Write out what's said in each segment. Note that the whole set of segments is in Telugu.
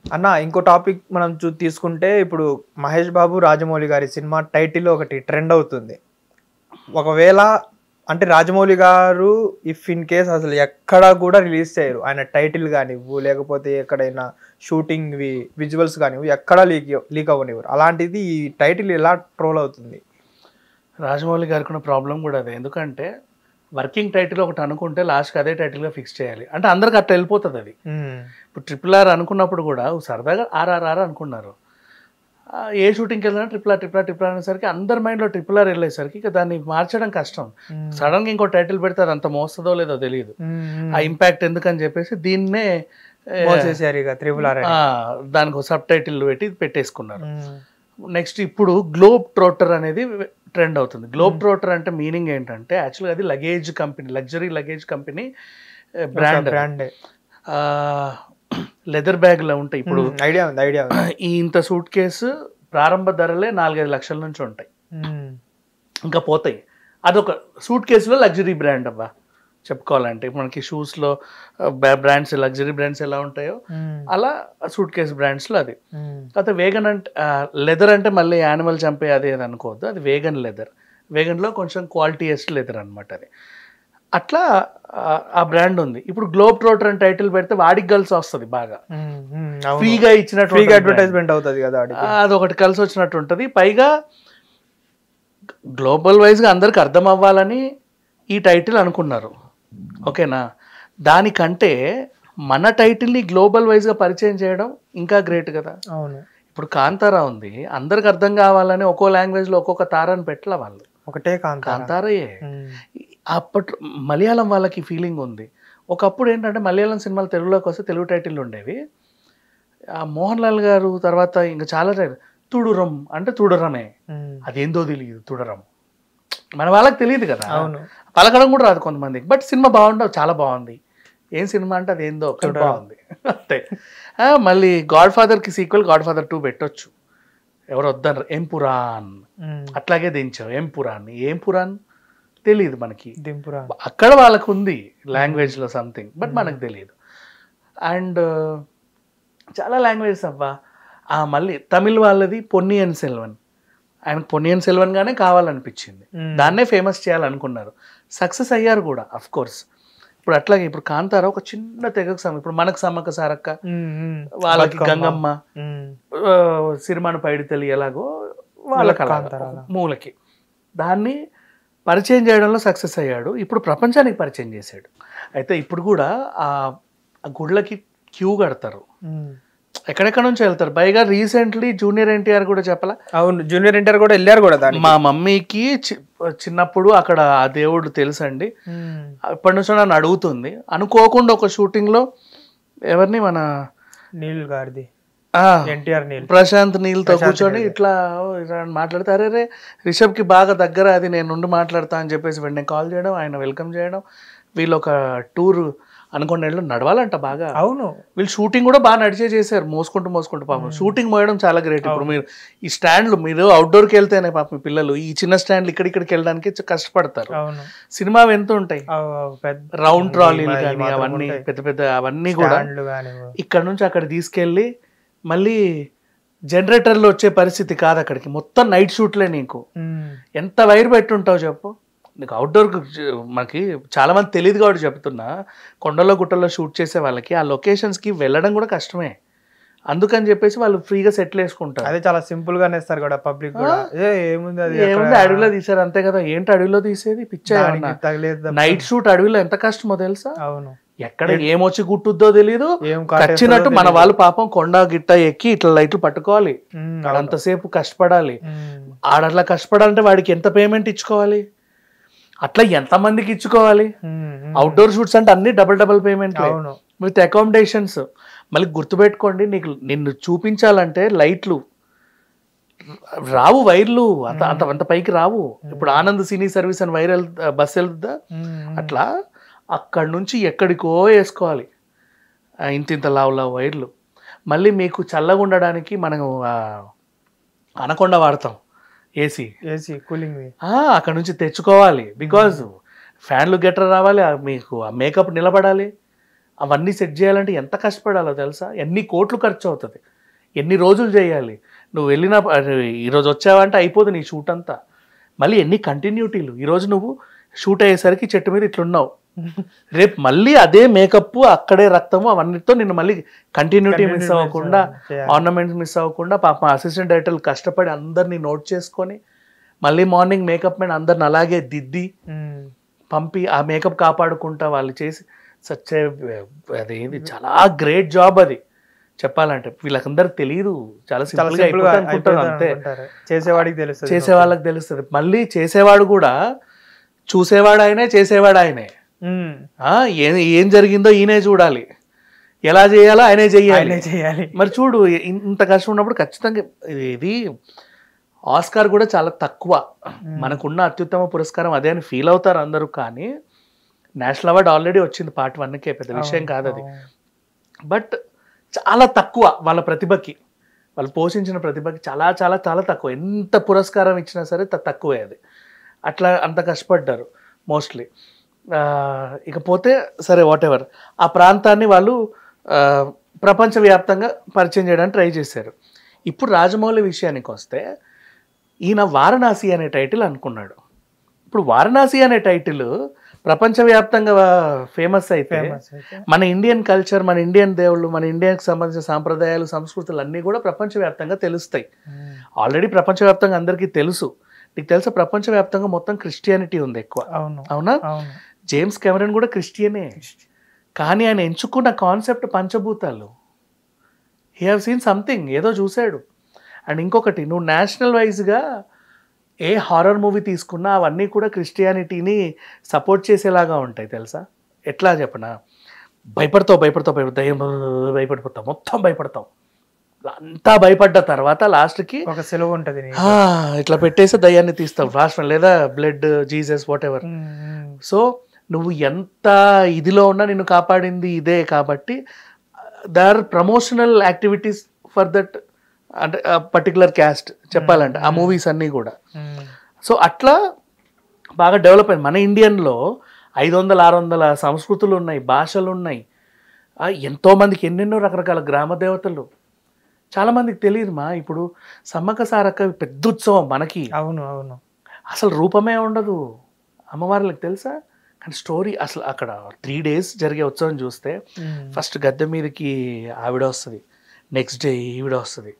అన్న ఇంకో టాపిక్ మనం తీసుకుంటే ఇప్పుడు మహేష్ బాబు రాజమౌళి గారి సినిమా టైటిల్ ఒకటి ట్రెండ్ అవుతుంది. ఒకవేళ అంటే రాజమౌళి గారు ఇఫ్ ఇన్ కేస్ అసలు ఎక్కడా కూడా రిలీజ్ చేయరు, ఆయన టైటిల్ కానివ్వు లేకపోతే ఎక్కడైనా షూటింగ్ విజువల్స్ కానివ్వు ఎక్కడా లీక్ అవ్వనివ్వరు. అలాంటిది ఈ టైటిల్ ఎలా ట్రోల్ అవుతుంది? రాజమౌళి గారికి ఉన్న ప్రాబ్లం కూడా అదే. ఎందుకంటే వర్కింగ్ టైటిల్ ఒకటి అనుకుంటే లాస్ట్కి అదే టైటిల్గా ఫిక్స్ చేయాలి. అంటే అందరికి అట్లా వెళ్ళిపోతుంది అది. ఇప్పుడు RRR అనుకున్నప్పుడు కూడా సరదాగా RRR అనుకున్నారు. ఏ షూటింగ్కి వెళ్ళినా ట్రిపుల్ ఆర్ అనేసరికి అందరి మైండ్లో RRR వెళ్ళేసరికి ఇక దాన్ని మార్చడం కష్టం. సడన్గా ఇంకో టైటిల్ పెడితే అది అంత మోస్తుందో లేదో తెలియదు. ఆ ఇంపాక్ట్ ఎందుకని చెప్పేసి దీన్నే దానికి సబ్ టైటిల్ పెట్టేసుకున్నారు. నెక్స్ట్ ఇప్పుడు గ్లోబ్ ట్రోటర్ అనేది ట్రెండ్ అవుతుంది. గ్లోబ్ ట్రోటర్ అంటే మీనింగ్ ఏంటంటే యాక్చువల్గా అది luggage company, luxury luggage company brand. Leather బ్యాగ్లో ఉంటాయి. ఇప్పుడు ఐడియా ఈ ఇంత సూట్ కేసు ప్రారంభ ధరలే 4-5 లక్షల నుంచి ఉంటాయి, ఇంకా పోతాయి. అదొక సూట్ కేసులో లగ్జరీ బ్రాండ్ అబ్బా చెప్పుకోవాలంటే. మనకి షూస్లో బ్రాండ్స్ లగ్జరీ బ్రాండ్స్ ఎలా ఉంటాయో అలా సూట్ కేస్ బ్రాండ్స్లో అది. కాకపోతే వేగన్ అంటే లెదర్ అంటే మళ్ళీ యానిమల్ చంపే అది అనుకోవద్దు, అది వేగన్ లెదర్. వేగన్లో కొంచెం క్వాలిటీయెస్ట్ లెదర్ అనమాట అది. అట్లా ఆ బ్రాండ్ ఉంది. ఇప్పుడు గ్లోబ్ ట్రోటర్ అని టైటిల్ పెడితే వాడికి కలిసి వస్తుంది బాగా, ఫ్రీగా ఇచ్చినట్టు అడ్వర్టైజ్మెంట్ అవుతుంది కదా, అదొకటి కలిసి వచ్చినట్టు ఉంటుంది. పైగా గ్లోబల్ వైజ్గా అందరికి అర్థం అవ్వాలని ఈ టైటిల్ అనుకున్నారు, ఓకేనా. దానికంటే మన టైటిల్ని గ్లోబల్ వైజ్గా పరిచయం చేయడం ఇంకా గ్రేట్ కదా. అవును. ఇప్పుడు కాంతారా ఉంది, అందరికి అర్థం కావాలని ఒక్కో లాంగ్వేజ్లో ఒక్కొక్క తారాన్ని పెట్టలే వాళ్ళు, ఒకటే కాంతారయే. అప్పట్లో మలయాళం వాళ్ళకి ఫీలింగ్ ఉంది. ఒకప్పుడు ఏంటంటే మలయాళం సినిమాలు తెలుగులోకి వస్తే తెలుగు టైటిల్ ఉండేవి. మోహన్ లాల్ గారు తర్వాత ఇంకా చాలా తుడురం అంటే తుడరమే, అదేందో తెలియదు తుడరం, మన వాళ్ళకి తెలియదు కదా, పలకడం కూడా రాదు కొంతమందికి. బట్ సినిమా చాలా బాగుంది. ఏం సినిమా అంటే అదేందో బాగుంది అంతే. మళ్ళీ గాడ్ ఫాదర్కి సీక్వెల్ గాడ్ ఫాదర్ 2 పెట్టొచ్చు, ఎవరు వద్దన్నారు. ఎంపురాన్ అట్లాగే దించాం. ఏం పురాన్ తెలియదు మనకి, అక్కడ వాళ్ళకు ఉంది లాంగ్వేజ్లో సంథింగ్, బట్ మనకు తెలియదు. అండ్ చాలా లాంగ్వేజెస్ అవ్వా. మళ్ళీ తమిళ్ వాళ్ళది పొన్నియన్ సెల్వన్, ఆయనకు పొన్నియన్ సెల్వన్ గానే కావాలనిపించింది, దాన్నే ఫేమస్ చేయాలనుకున్నారు, సక్సెస్ అయ్యారు కూడా అఫ్ కోర్స్. ఇప్పుడు అట్లాగే ఇప్పుడు కాంతారా ఒక చిన్న తెగకు ఇప్పుడు మనకు సమ్మక్క సారక్క, వాళ్ళకి గంగమ్మ, సిరిమాను పైడితల్లి ఎలాగో వాళ్ళకి మూలకి, దాన్ని పరిచయం చేయడంలో సక్సెస్ అయ్యాడు. ఇప్పుడు ప్రపంచానికి పరిచయం చేశాడు. అయితే ఇప్పుడు కూడా ఆ గుళ్ళకి క్యూ కడతారు, ఎక్కడెక్కడ నుంచి వెళ్తారు. పైగా రీసెంట్లీ జూనియర్ ఎన్టీఆర్ కూడా చెప్పాలా. అవును, జూనియర్ ఎన్టీఆర్ కూడా వెళ్ళారు కూడా. మా మమ్మీకి చిన్నప్పుడు అక్కడ ఆ దేవుడు తెలుసండి, ఇప్పటి నుంచో నన్ను అడుగుతుంది. అనుకోకుండా ఒక షూటింగ్ లో ఎవరిని మన నీల్ గారిది ఎన్టీఆర్ ప్రశాంత్ నీల్తో కూర్చొని ఇట్లా మాట్లాడితే, అరే రిషబ్కి బాగా దగ్గర అది, నేను నుండి మాట్లాడతా అని చెప్పేసి వెంటనే కాల్ చేయడం, ఆయన వెల్కమ్ చేయడం. వీళ్ళు ఒక టూర్ అనుకున్న నడవాలంట బాగా. అవును, వీళ్ళు షూటింగ్ కూడా బాగా నడిచే చేశారు, మోసుకుంటూ పాపం. షూటింగ్ మోయడం చాలా గ్రేట్. ఇప్పుడు మీరు ఈ స్టాండ్లు, మీరు అవుట్డోర్కి వెళ్తేనే పాపం పిల్లలు ఈ చిన్న స్టాండ్లు ఇక్కడికి వెళ్ళడానికి కష్టపడతారు. సినిమా ఎంత ఉంటాయి, రౌండ్ ట్రాలీలు కానీ అవన్నీ పెద్ద అవన్నీ కూడా ఇక్కడ నుంచి అక్కడ తీసుకెళ్ళి మళ్ళీ జనరేటర్లు వచ్చే పరిస్థితి కాదు అక్కడికి. మొత్తం నైట్ షూట్లే. నీకు ఎంత వైర్ పెట్టుంటావు చెప్పు. నీకు అవుట్డోర్కి మనకి చాలా మంది తెలియదు కాబట్టి చెప్తున్నా, కొండల్లో గుట్టల్లో షూట్ చేసే వాళ్ళకి ఆ లొకేషన్స్కి వెళ్ళడం కూడా కష్టమే. అందుకని చెప్పేసి వాళ్ళు ఫ్రీగా సెటిల్ వేసుకుంటారు. అదే చాలా సింపుల్ గానే ఇస్తారు కూడా పబ్లిక్ కూడా. ఏముంది అడవిలో తీసారు అంతే కదా. ఏంటి అడవిలో తీసేది పిచ్చా. నైట్ షూట్ అడవిలో ఎంత కష్టమో తెలుసా. అవును, ఎక్కడ ఏమొచ్చి గుట్టుద్దో తెలీదు. ఖచ్చినట్టు మన వాళ్ళు పాపం కొండ గిట్ట ఎక్కి ఇట్లా లైట్లు పట్టుకోవాలి, అంతసేపు కష్టపడాలి. ఆడట్లా కష్టపడాలంటే వాడికి ఎంత పేమెంట్ ఇచ్చుకోవాలి, అట్లా ఎంతమందికి ఇచ్చుకోవాలి. అవుట్డోర్ షూట్స్ అంటే అన్ని డబుల్ పేమెంట్ విత్ అకామిడేషన్స్. మళ్ళీ గుర్తుపెట్టుకోండి, నిన్ను చూపించాలంటే లైట్లు రావు, వైర్లు అంత పైకి రావు. ఇప్పుడు ఆనంద్ సినీ సర్వీస్ అని వైర్ బస్ వెళ్తుందా, అట్లా అక్కడి నుంచి ఎక్కడికో వేసుకోవాలి ఇంత లావు వైర్లు. మళ్ళీ మీకు చల్లగా ఉండడానికి మనం అనకొండ వాడతాం, ఏసీ కూలింగ్, అక్కడ నుంచి తెచ్చుకోవాలి. బికాజ్ ఫ్యాన్లు గెటర్ రావాలి, మీకు ఆ మేకప్ నిలబడాలి. అవన్నీ సెట్ చేయాలంటే ఎంత కష్టపడాలో తెలుసా, ఎన్ని కోట్లు ఖర్చు అవుతుంది, ఎన్ని రోజులు చేయాలి. నువ్వు వెళ్ళిన ఈరోజు వచ్చావంటే అయిపోతుంది నీ షూట్ అంతా. మళ్ళీ ఎన్ని కంటిన్యూటీలు, ఈరోజు నువ్వు షూట్ అయ్యేసరికి చెట్టు మీద ఇట్లున్నావు, రేపు మళ్ళీ అదే మేకప్ అక్కడే రక్తము అవన్నీతో నిన్ను మళ్ళీ కంటిన్యూటీ మిస్ అవ్వకుండా, ఆర్నమెంట్స్ మిస్ అవ్వకుండా పాప అసిస్టెంట్ డైరెక్టర్లు కష్టపడి అందరినీ నోట్ చేసుకొని మళ్ళీ మార్నింగ్ మేకప్ మ్యాన్ అందరిని అలాగే దిద్ది పంపి ఆ మేకప్ కాపాడుకుంటా వాళ్ళు చేసి అదేంది చాలా గ్రేట్ జాబ్ అది చెప్పాలంటే. వీళ్ళకందరికి తెలియదు, చాలా సింపుల్ గా అయిపోతుంది అనుకుంటారు అంతే, చేసేవాడికి తెలుస్తుంది, చేసే వాళ్ళకి తెలుస్తుంది. మళ్ళీ చేసేవాడు కూడా చూసేవాడు ఆయనే, చేసేవాడు ఆయనే. ఏం జరిగిందో ఈయనే చూడాలి, ఎలా చేయాలో ఆయనే చేయాలి. మరి చూడు ఇంత కష్టం ఉన్నప్పుడు ఖచ్చితంగా ఇది ఆస్కార్ కూడా చాలా తక్కువ, మనకున్న అత్యుత్తమ పురస్కారం అదే అని ఫీల్ అవుతారు అందరూ. కానీ నేషనల్ అవార్డు ఆల్రెడీ వచ్చింది పార్ట్ 1కే, పెద్ద విషయం కాదు అది. బట్ చాలా తక్కువ వాళ్ళ ప్రతిభకి, వాళ్ళు పోషించిన ప్రతిభకి చాలా చాలా చాలా తక్కువ. ఎంత పురస్కారం ఇచ్చినా సరే తక్కువే అది. అట్లా అంత కష్టపడ్డారు మోస్ట్లీ. ఇకపోతే సరే వాట్ ఎవర్, ఆ ప్రాంతాన్ని వాళ్ళు ప్రపంచవ్యాప్తంగా పరిచయం చేయడానికి ట్రై చేశారు. ఇప్పుడు రాజమౌళి విషయానికి వస్తే ఈయన వారణాసి అనే టైటిల్ అనుకున్నాడు. ఇప్పుడు వారణాసి అనే టైటిల్ ప్రపంచవ్యాప్తంగా ఫేమస్ అయితే మన ఇండియన్ కల్చర్, మన ఇండియన్ దేవుళ్ళు, మన ఇండియాకి సంబంధించిన సాంప్రదాయాలు, సంస్కృతులు అన్నీ కూడా ప్రపంచవ్యాప్తంగా తెలుస్తాయి. ఆల్రెడీ ప్రపంచవ్యాప్తంగా అందరికీ తెలుసు. నీకు తెలుసా ప్రపంచవ్యాప్తంగా మొత్తం క్రిస్టియానిటీ ఉంది ఎక్కువ, అవునా? జేమ్స్ కెమెరన్ కూడా క్రిస్టియనే, కానీ ఆయన ఎంచుకున్న కాన్సెప్ట్ పంచభూతాలు. హీ హ్యావ్ సీన్ సంథింగ్, ఏదో చూశాడు. అండ్ ఇంకొకటి, నువ్వు నేషనల్ వైజ్గా ఏ హారర్ మూవీ తీసుకున్నా అవన్నీ కూడా క్రిస్టియానిటీని సపోర్ట్ చేసేలాగా ఉంటాయి తెలుసా. ఎట్లా చెప్పనా, భయపడతావు భయపడిపోతావు, మొత్తం భయపడతావు, అంతా భయపడ్డ తర్వాత లాస్ట్కి ఒక సెలవు ఉంటుంది, ఇట్లా పెట్టేసి దయ్యాన్ని తీస్తావు లాస్ట్, లేదా blood Jesus whatever. So నువ్వు ఎంత ఇదిలో ఉన్నా నిన్ను కాపాడింది ఇదే. కాబట్టి they are promotional activities for that అంటే పర్టికులర్ క్యాస్ట్ చెప్పాలంటే ఆ మూవీస్ అన్నీ కూడా. సో అట్లా బాగా డెవలప్ అయింది. మన ఇండియన్లో 500-600 సంస్కృతులు ఉన్నాయి, భాషలు ఉన్నాయి, ఎంతోమందికి ఎన్నెన్నో రకరకాల గ్రామ దేవతలు. చాలామందికి తెలియదు మా, ఇప్పుడు సమ్మక్క సారక్క పెద్ద ఉత్సవం మనకి. అవును అవును, అసలు రూపమే ఉండదు అమ్మవార్లకు తెలుసా. కానీ స్టోరీ అసలు అక్కడ 3 days జరిగే ఉత్సవం చూస్తే ఫస్ట్ గద్దె మీదకి ఆవిడ వస్తుంది, నెక్స్ట్ డే ఈవిడ వస్తుంది,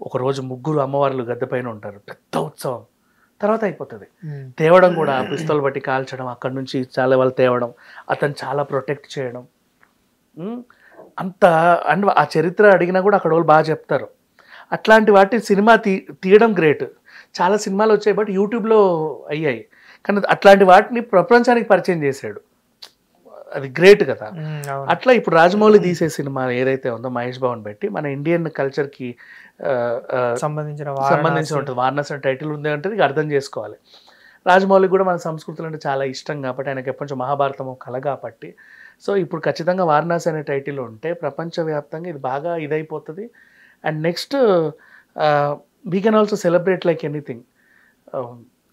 ఒకరోజు 3 అమ్మవార్లు గద్దె పైన ఉంటారు, పెద్ద ఉత్సవం. తర్వాత అయిపోతుంది. తేవడం కూడా పిస్తోల్ బట్టి కాల్చడం, అక్కడి నుంచి చాలా వాళ్ళు తేవడం, అతను చాలా ప్రొటెక్ట్ చేయడం, అంత అండ్ ఆ చరిత్ర అడిగినా కూడా అక్కడ వాళ్ళు బాగా చెప్తారు. అట్లాంటి వాటి సినిమా తీయడం గ్రేట్. చాలా సినిమాలు వచ్చాయి బట్ యూట్యూబ్లో అయ్యాయి, కానీ అట్లాంటి వాటిని ప్రపంచానికి పరిచయం చేశాడు, అది గ్రేట్ కదా. అట్లా ఇప్పుడు రాజమౌళి తీసే సినిమా ఏదైతే ఉందో మహేష్ బాబుని పెట్టి మన ఇండియన్ కల్చర్కి సంబంధించిన ఉంటుంది. వారణాసి అనే టైటిల్ ఉంది అంటే ఇది అర్థం చేసుకోవాలి. రాజమౌళికి కూడా మన సంస్కృతులు అంటే చాలా ఇష్టం కాబట్టి, ఆయనకి ఎప్పటి నుంచో మహాభారతం కళ కాబట్టి, సో ఇప్పుడు ఖచ్చితంగా వారణాసి అనే టైటిల్ ఉంటే ప్రపంచవ్యాప్తంగా ఇది బాగా ఇదైపోతుంది. And next we can also celebrate like anything.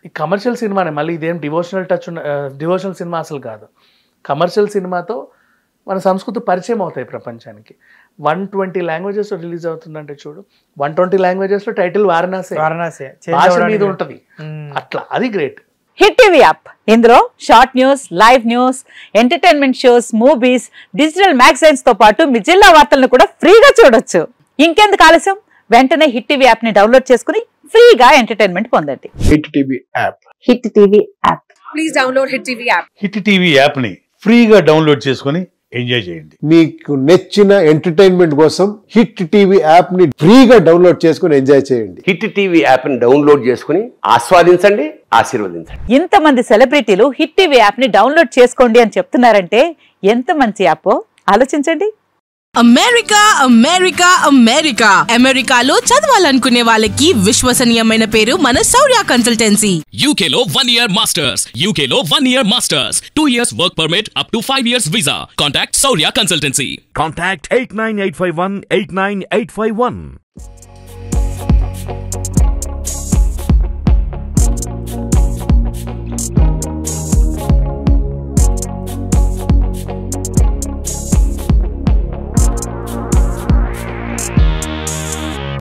ఈ కమర్షియల్ సినిమానే, మళ్ళీ ఇదేం డివోషనల్ సినిమా అసలు కాదు. కమర్షియల్ సినిమాతో మన సంస్కృతి పరిచయం అవుతాయి ప్రపంచానికి. 120 లాంగ్వేజెస్లో రిలీజ్ అవుతుందంటే చూడు, 120 లాంగ్వేజెస్లో టైటిల్ వారణాసి భాష మీద ఉంటుంది. అట్లా అది గ్రేట్. హిట్ టీవీ యాప్, ఇందులో short news, live news, entertainment shows, movies, digital magazines తో పాటు మీ జిల్లా వార్తలను కూడా ఫ్రీగా చూడొచ్చు. ఇంకెందుకు ఆలస్యం, వెంటనే హిట్ టీవీ యాప్ ని డౌన్లోడ్ చేసుకుని ఫ్రీగా ఎంటర్టైన్మెంట్ పొందండి. Hit TV app, hit TV app, please download hit TV app. Hit TV app ని ఫ్రీగా డౌన్లోడ్ చేసుకుని ఎంజాయ్ చేయండి. మీకు నచ్చిన ఎంటర్టైన్మెంట్ కోసం హిట్ టీవీ యాప్ ని ఫ్రీగా డౌన్లోడ్ చేసుకుని ఎంజాయ్ చేయండి. హిట్ టీవీ యాప్ ని డౌన్లోడ్ చేసుకుని ఆస్వాదించండి, ఆశీర్వదించండి. ఇంతమంది సెలబ్రిటీలు హిట్ టీవీ యాప్ ని డౌన్లోడ్ చేసుకోండి అని చెప్తున్నారంటే ఎంత మంచి యాప్ ఆలోచించండి. అమెరికా అమెరికా అమెరికా అమెరికాలో చదవాలనుకునే వాళ్ళకి విశ్వసనీయమైన పేరు మన శౌర్య కన్సల్టెన్సీ. UK లో 1 year masters, UK లో 1 year masters, 2 years work permit up to 5 years visa. Contact Shaurya Consultancy. Contact 89851 89851.